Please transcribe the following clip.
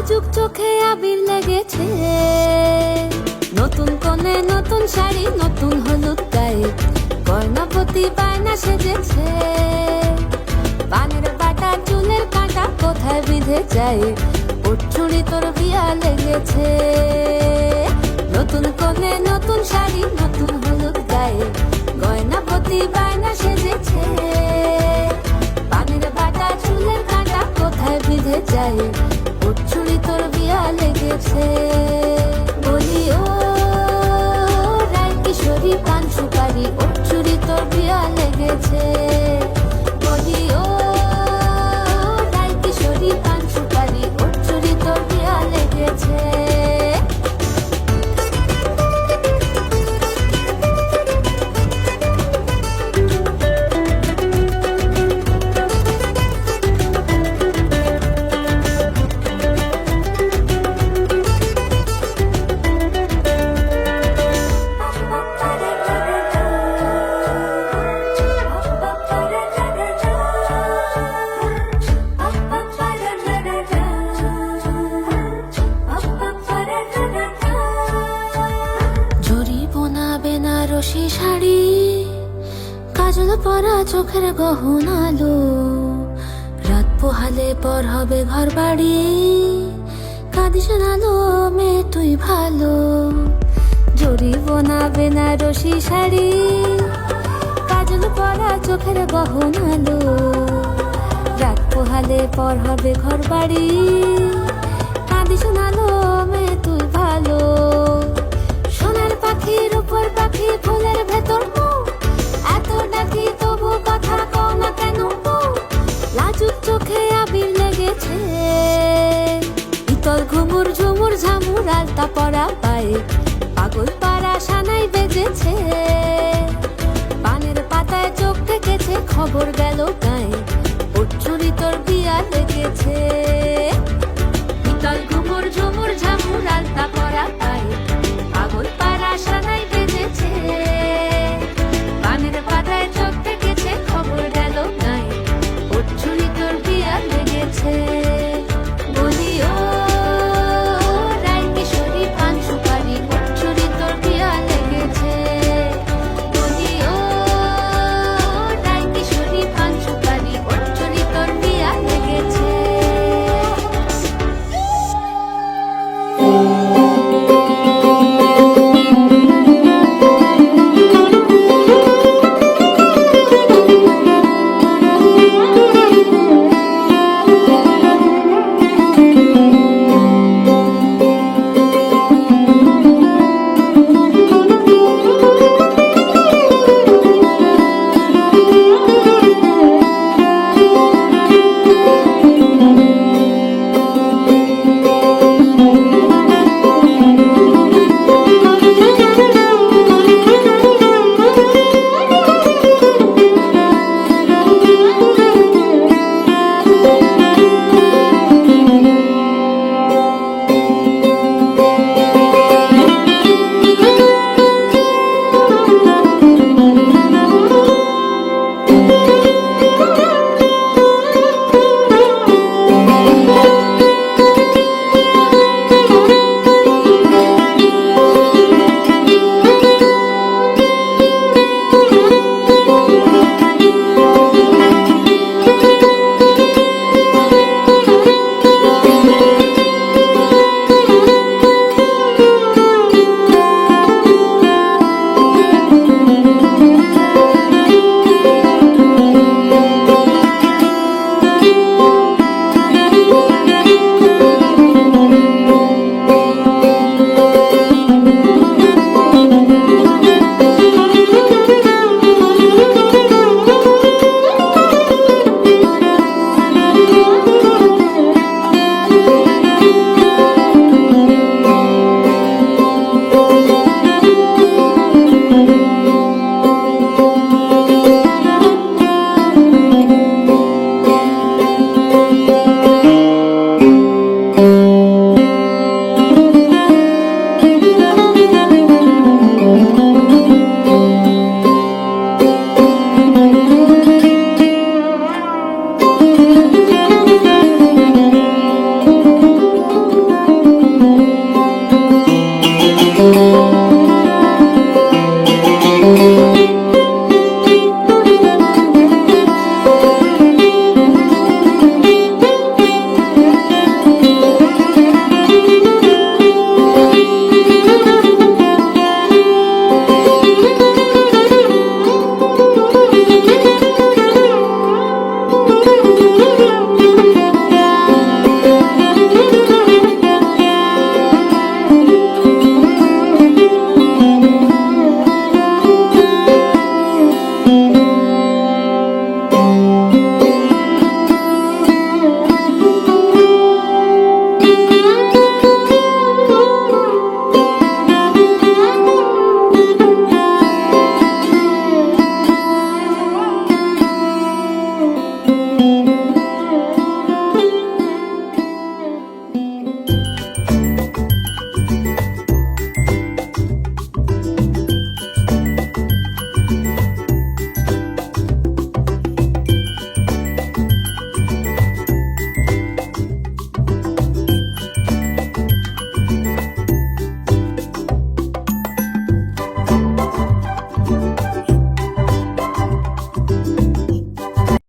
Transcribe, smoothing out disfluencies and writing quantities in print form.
লাজুক চোখে আবির লেগেছে, নতুন কোণে নতুন শাড়ি নতুন হলুদ গায়ে, গয়নাপতি বায়না সেজেছে। পানের বাটা চুলের কাঁটা কোথায় বিঁধে যায়, ওর চুড়ি তোর বিয়া লেগেছে। নতুন কোণে নতুন শাড়ি নতুন হলুদ গায়ে, গয়নাপতি বায়না সেজেছে। পানের বাটা চুলের কাঁটা কোথায় বিঁধে যায়, ওর চুড়ি তোর বিয়া লেগেছে। বলি ও রায় কিশোরী পান সুপারি, ওর চুড়ি তোর বিয়া লেগেছে। বলি ও রায় কিশোরী পান সুপারি, ওর চুড়ি তোর বিয়া লেগেছে। বেনারসি শাড়ি, কাজল পরা চোখের গহনালো, রাত পোহালে পর হবে ঘর বাড়ি, কাঁদিস নালো মেয়ে তুই ভালো। জরি বোনা বেনারসি শাড়ি, কাজল পরা চোখের গহনালো, রাত পোহালে পর হবে ঘর বাড়ি, কাঁদিস নালো মেয়ে তুই ভালো। সোনার পাখির উপর পাখি ফুলের ভেতর এত ডাকি তবু কথা কও না কেন। লাজুক চোখে আবির লেগেছে, ইতল ঘুমুর ঝুমুর ঝামুর আলতা পরা পায়ে, পাগল পাড়া সানাই বেজেছে। পানের পাতায় চোখ থেকেছে খবর গেল